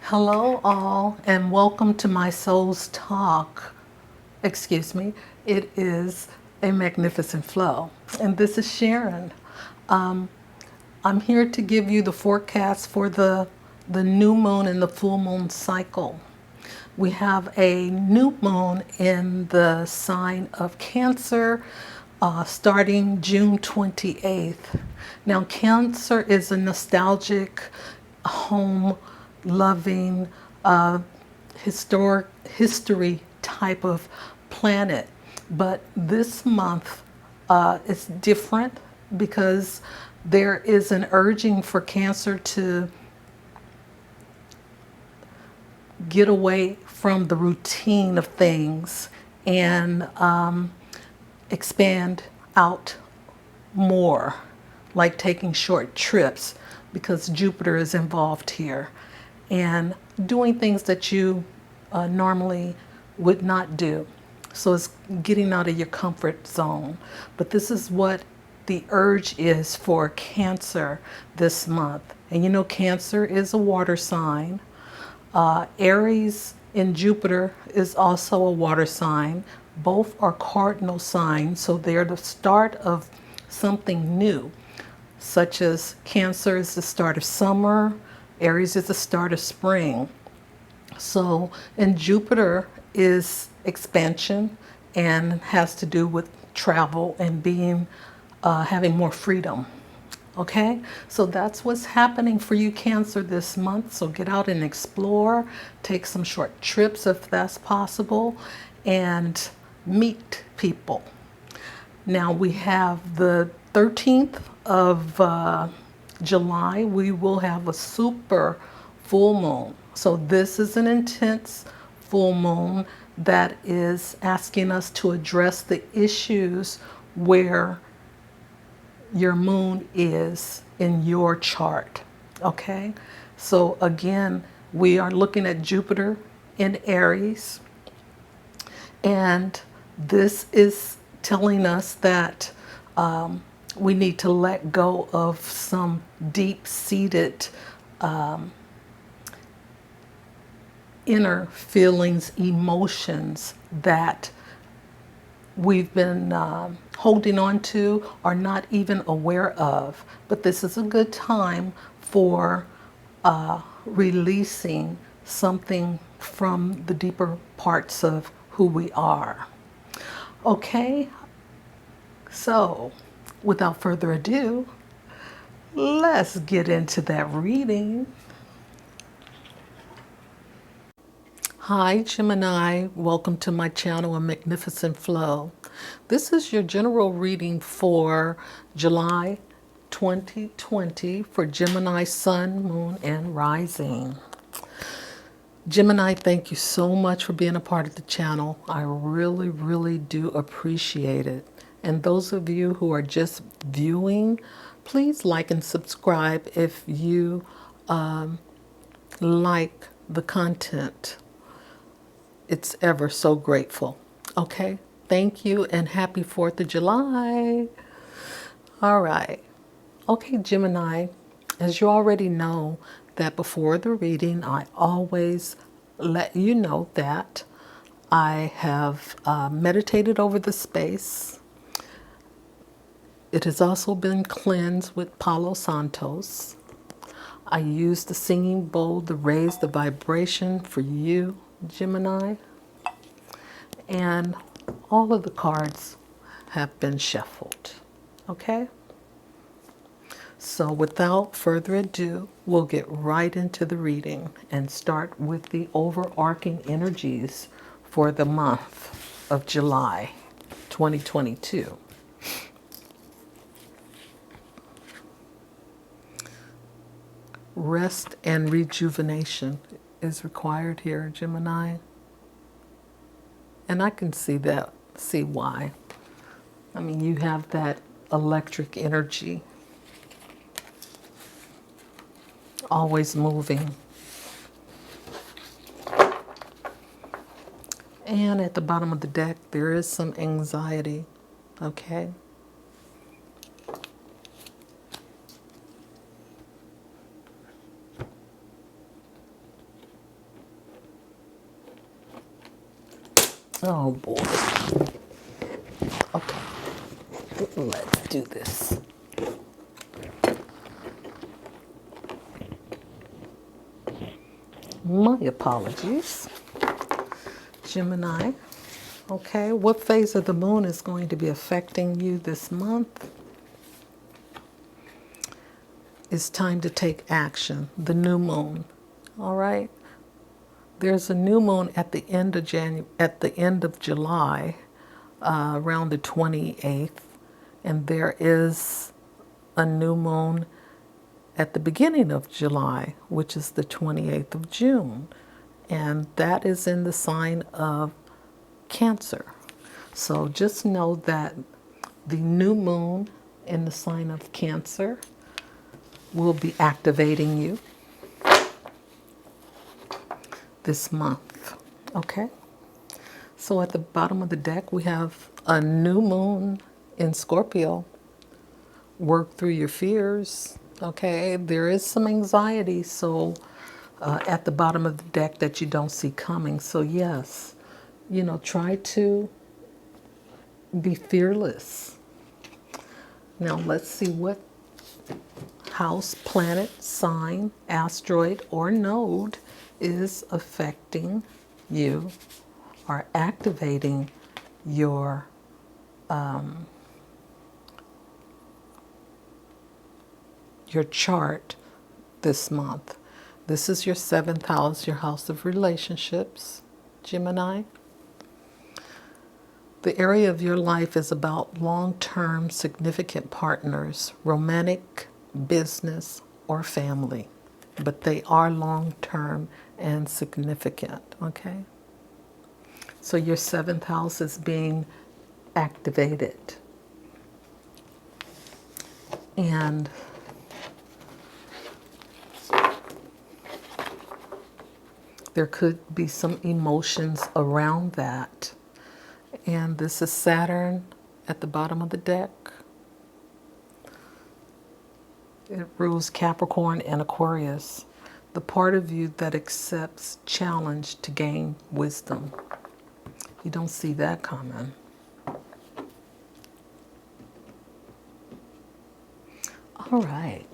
Hello, all, and welcome to my soul's talk. Excuse me, it is a magnificent flow, and this is Sharon. I'm here to give you the forecast for the new moon and the full moon cycle. We have a new moon in the sign of Cancer starting June 28th. Now, Cancer is a nostalgic, home loving, history type of planet. But this month is different because there is an urging for Cancer to get away from the routine of things and expand out more, like taking short trips because Jupiter is involved here, and doing things that you normally would not do. So it's getting out of your comfort zone. But this is what the urge is for Cancer this month. And you know, Cancer is a water sign. Aries in Jupiter is also a water sign. Both are cardinal signs, so they're the start of something new, such as Cancer is the start of summer, Aries is the start of spring. So, and Jupiter is expansion and has to do with travel and being, having more freedom. Okay, so that's what's happening for you, Cancer, this month. So get out and explore, take some short trips if that's possible, and meet people. Now we have the 13th of July, we will have a super full moon. So this is an intense full moon that is asking us to address the issues where your moon is in your chart. Okay, so again, we are looking at Jupiter in Aries, and this is telling us that we need to let go of some deep-seated inner feelings, emotions that we've been holding on to or not even aware of. But this is a good time for releasing something from the deeper parts of who we are. Okay, so without further ado, let's get into that reading. Hi Gemini, welcome to my channel, A Magnificent Flow. This is your general reading for July 2020 for Gemini Sun, Moon, and Rising. Gemini, thank you so much for being a part of the channel. I really, really do appreciate it. And those of you who are just viewing, please like and subscribe if you like the content. It's ever so grateful. Okay, thank you and happy 4th of July. All right. Okay, Gemini, as you already know, that before the reading, I always let you know that I have meditated over the space. It has also been cleansed with Palo Santos. I use the singing bowl to raise the vibration for you, Gemini. And all of the cards have been shuffled. Okay? So without further ado, we'll get right into the reading and start with the overarching energies for the month of July 2022. Rest and rejuvenation is required here, Gemini. And I can see why. I mean, you have that electric energy, always moving. And at the bottom of the deck, there is some anxiety, okay? Oh boy. Okay. Let's do this. My apologies. Gemini. Okay, what phase of the moon is going to be affecting you this month? It's time to take action. The new moon. All right. There's a new moon at the end of July, around the 28th, and there is a new moon at the beginning of July, which is the 28th of June, and that is in the sign of Cancer. So just know that the new moon in the sign of Cancer will be activating you this month. Okay? So at the bottom of the deck, we have a new moon in Scorpio. Work through your fears. Okay? There is some anxiety, so at the bottom of the deck that you don't see coming. So yes, try to be fearless. Now let's see what house, planet, sign, asteroid, or node is affecting you or activating your chart this month. This is your 7th house, your house of relationships, Gemini. The area of your life is about long-term significant partners, romantic, business, or family. But they are long-term and significant, okay? So your 7th house is being activated. And there could be some emotions around that. And this is Saturn at the bottom of the deck. It rules Capricorn and Aquarius, the part of you that accepts challenge to gain wisdom. You don't see that coming. All right.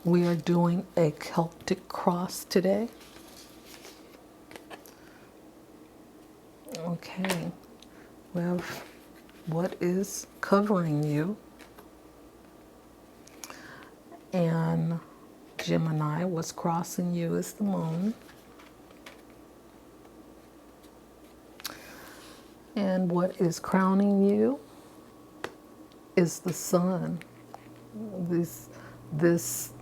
We are doing a Celtic cross today. Okay. We have what is covering you. And Gemini, what's crossing you is the moon. And what is crowning you is the sun. This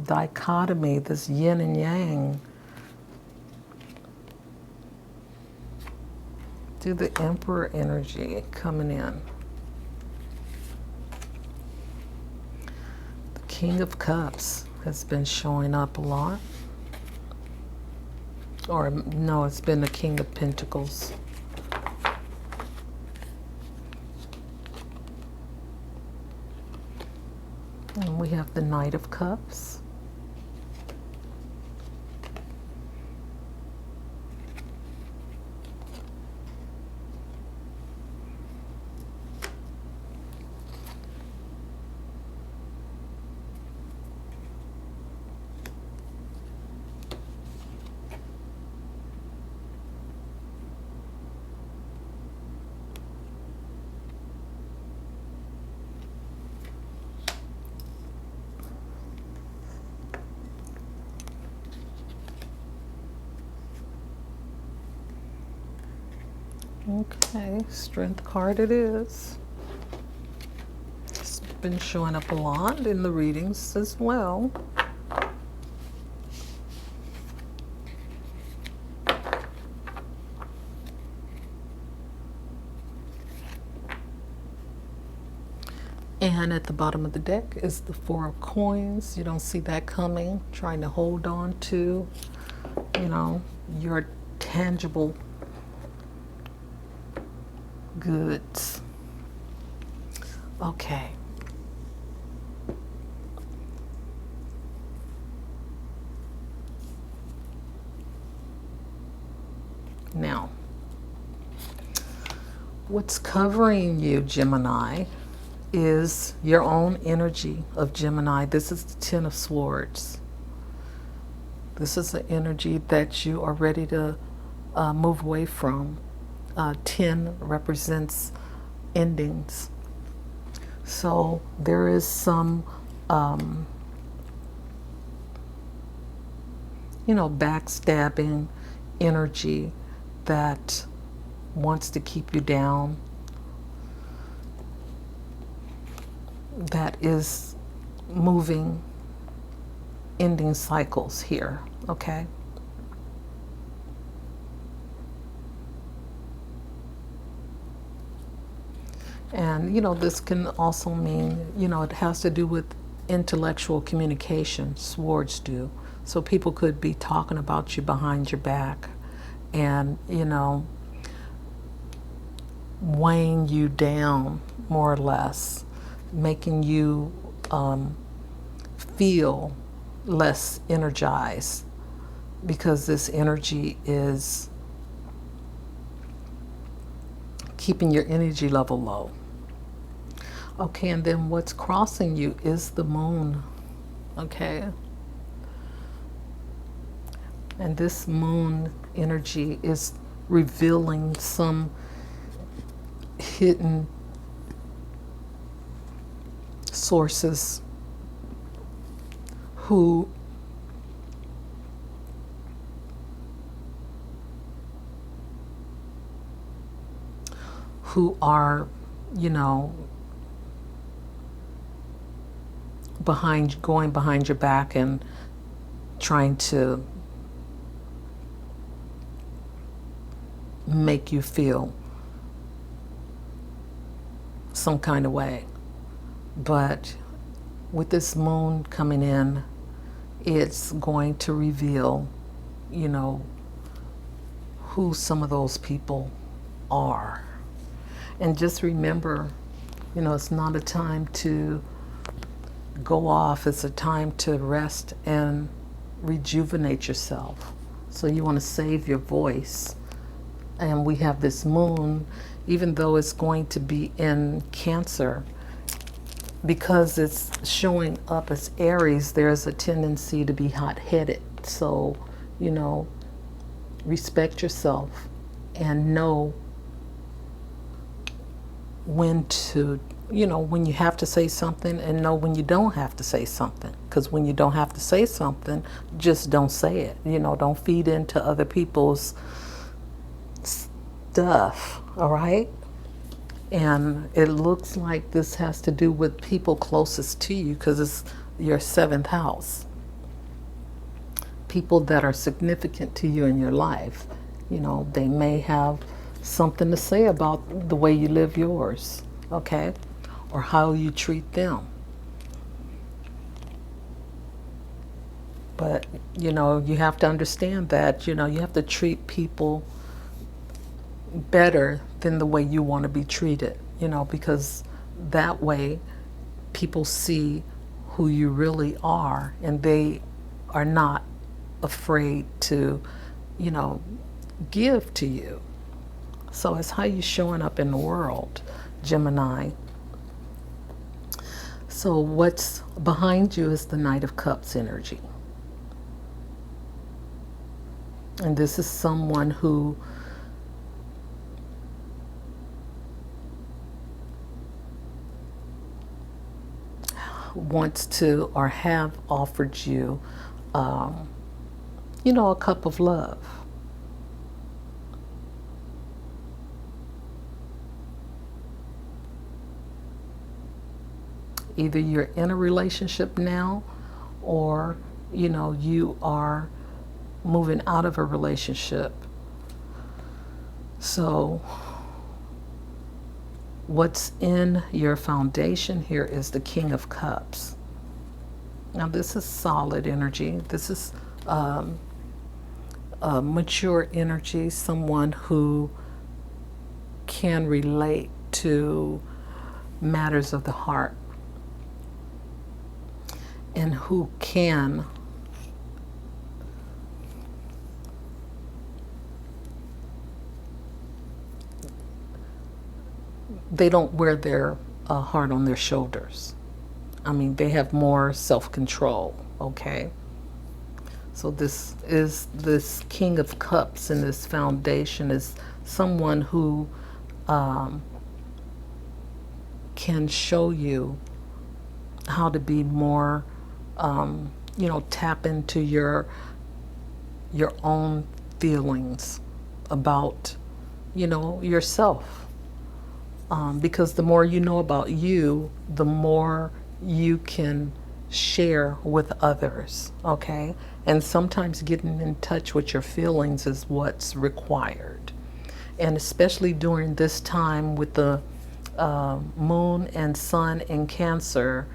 dichotomy, this yin and yang. Do the Emperor energy coming in. The King of Cups has been showing up a lot. Or no, it's been the King of Pentacles. And we have the Knight of Cups. Okay, Strength card it is. It's been showing up a lot in the readings as well. And at the bottom of the deck is the Four of Coins. You don't see that coming. Trying to hold on to, your tangible goods. Okay. What's covering you, Gemini, is your own energy of Gemini. This is the Ten of Swords. This is the energy that you are ready to move away from. 10 represents endings. So there is some, backstabbing energy that wants to keep you down, that is moving, ending cycles here, okay? And, this can also mean, it has to do with intellectual communication, swords do. So people could be talking about you behind your back and, weighing you down, more or less, making you feel less energized, because this energy is keeping your energy level low. Okay, and then what's crossing you is the moon, okay? And this moon energy is revealing some hidden sources who are, going behind your back and trying to make you feel some kind of way. But with this moon coming in, it's going to reveal, who some of those people are. And just remember, it's not a time to go off. It's a time to rest and rejuvenate yourself. So you want to save your voice. And we have this moon, even though it's going to be in Cancer, because it's showing up as Aries, there's a tendency to be hot-headed. So, respect yourself and know when to, when you have to say something, and know when you don't have to say something. Because when you don't have to say something, just don't say it. Don't feed into other people's stuff, all right? And it looks like this has to do with people closest to you, because it's your 7th house. People that are significant to you in your life. They may have something to say about the way you live yours, okay? Or how you treat them. But, you have to understand that, you have to treat people better than the way you want to be treated, because that way people see who you really are, and they are not afraid to, give to you. So it's how you're showing up in the world, Gemini. So what's behind you is the Knight of Cups energy. And this is someone who wants to, or have offered you, a cup of love. Either you're in a relationship now, or, you are moving out of a relationship. So what's in your foundation here is the King of Cups. Now this is solid energy. This is mature energy, someone who can relate to matters of the heart, and who can they don't wear their heart on their shoulders. I mean, they have more self-control, okay? So this King of Cups in this foundation is someone who can show you how to be more, tap into your own feelings about, yourself. Because the more you know about you, the more you can share with others, okay? And sometimes getting in touch with your feelings is what's required. And especially during this time with the moon and sun in Cancer,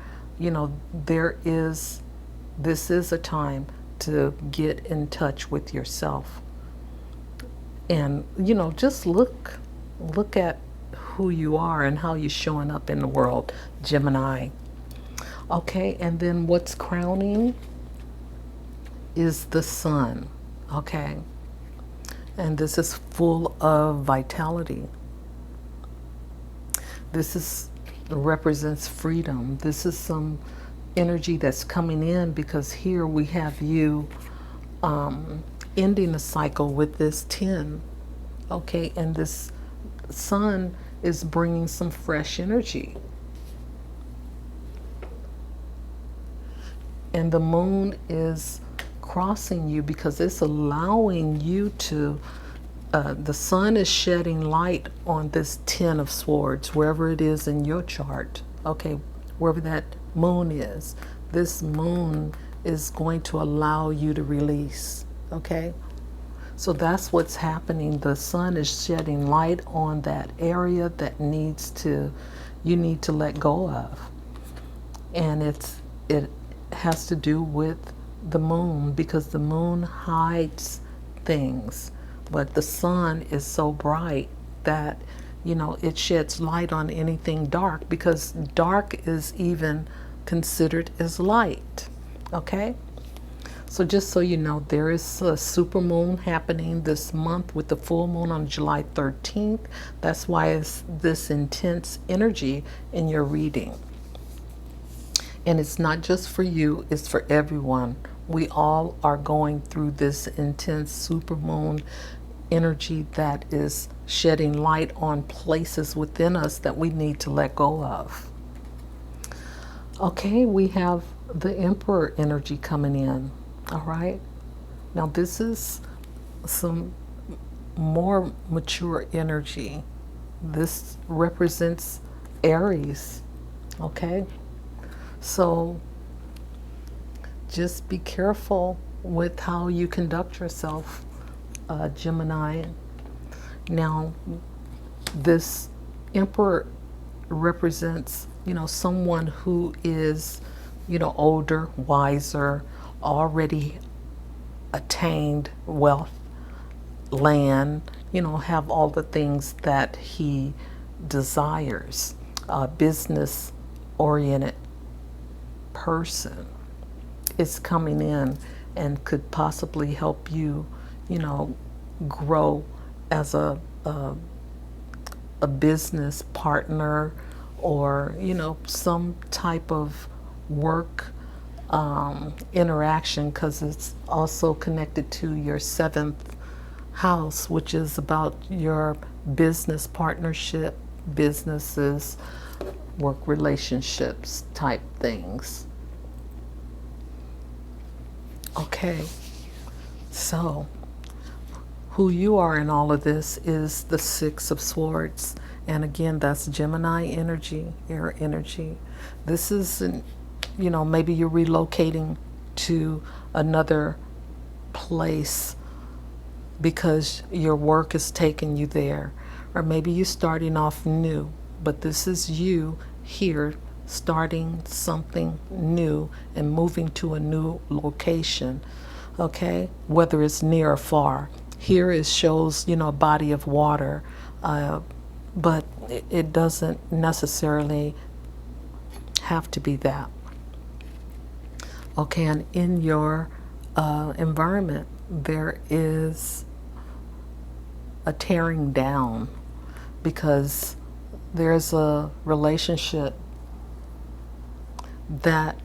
this is a time to get in touch with yourself. And, just look at who you are and how you're showing up in the world, Gemini. Okay, and then what's crowning is the sun, okay? And this is full of vitality. This represents freedom. This is some energy that's coming in because here we have you ending the cycle with this 10, okay? And this sun is bringing some fresh energy. And the moon is crossing you because it's allowing you to, the sun is shedding light on this 10 of swords, wherever it is in your chart, okay, wherever that moon is. This moon is going to allow you to release, okay? So that's what's happening. The sun is shedding light on that area that you need to let go of. And it has to do with the moon because the moon hides things, but the sun is so bright that it sheds light on anything dark because dark is even considered as light, okay? So just so you know, there is a super moon happening this month with the full moon on July 13th. That's why it's this intense energy in your reading. And it's not just for you, it's for everyone. We all are going through this intense supermoon energy that is shedding light on places within us that we need to let go of. Okay, we have the Emperor energy coming in, all right? Now this is some more mature energy. This represents Aries, okay? So just be careful with how you conduct yourself, Gemini. Now, this Emperor represents, someone who is, older, wiser, already attained wealth, land, have all the things that he desires, business-oriented person is coming in and could possibly help you, grow as a business partner or, some type of work interaction, because it's also connected to your 7th house, which is about your business partnership, businesses, work relationships type things. Okay, so who you are in all of this is the 6 of Swords. And again, that's Gemini energy, air energy. This is, maybe you're relocating to another place because your work is taking you there. Or maybe you're starting off new, but this is you here starting something new and moving to a new location, okay? Whether it's near or far. Here it shows, a body of water, but it doesn't necessarily have to be that. Okay, and in your environment, there is a tearing down because there's a relationship that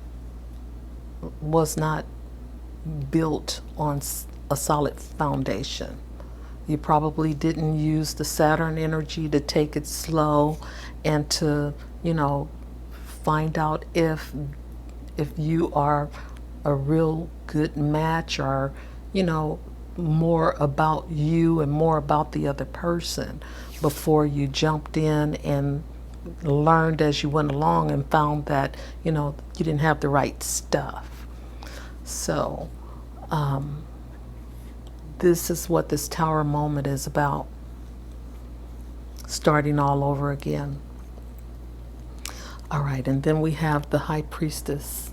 was not built on a solid foundation. You probably didn't use the Saturn energy to take it slow and to, find out if you are a real good match, or, more about you and more about the other person before you jumped in and learned as you went along and found that, you didn't have the right stuff. So, this is what this Tower moment is about. Starting all over again. All right, and then we have the High Priestess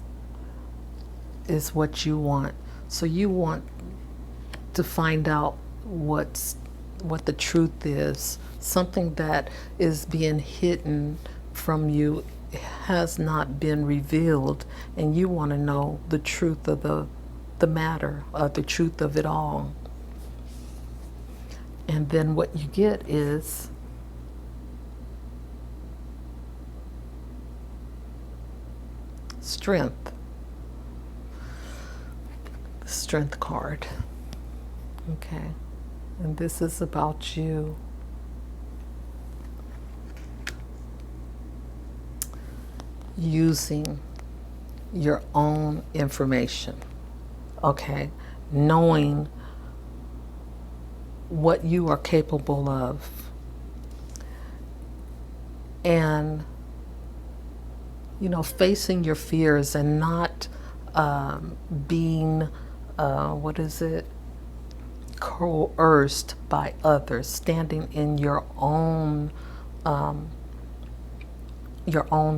is what you want. So you want to find out what the truth is. Something that is being hidden from you has not been revealed, and you want to know the truth of the matter, the truth of it all. And then what you get is strength. The Strength card. Okay. And this is about you using your own information. Okay. Knowing what you are capable of, and facing your fears and not being coerced by others, standing in your own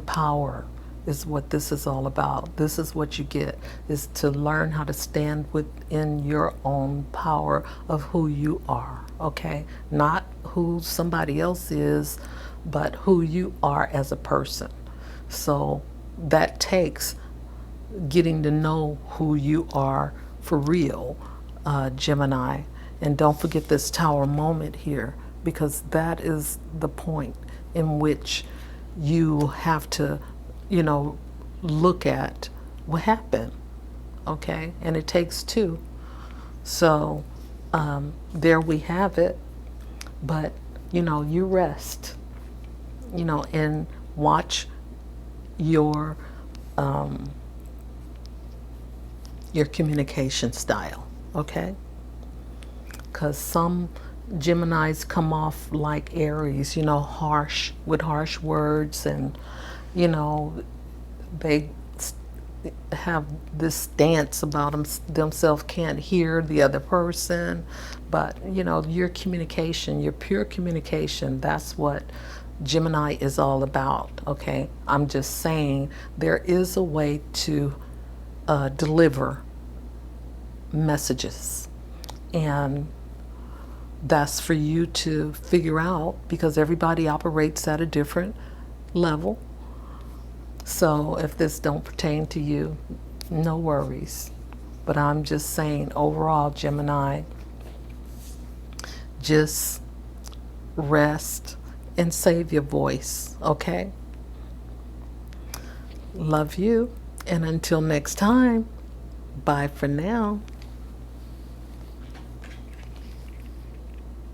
power is what this is all about. This is what you get, is to learn how to stand within your own power of who you are, okay? Not who somebody else is, but who you are as a person. So that takes getting to know who you are for real, Gemini. And don't forget this Tower moment here, because that is the point in which you have to look at what happened, okay? And it takes two. So there we have it. But you rest, and watch your communication style, okay? Because some Geminis come off like Aries, harsh, with harsh words, and they have this stance about themselves, can't hear the other person. But your communication, your pure communication, that's what Gemini is all about, okay? I'm just saying there is a way to deliver messages, and that's for you to figure out, because everybody operates at a different level. So if this don't pertain to you, no worries. But I'm just saying, overall, Gemini, just rest and save your voice, okay? Love you, and until next time, bye for now.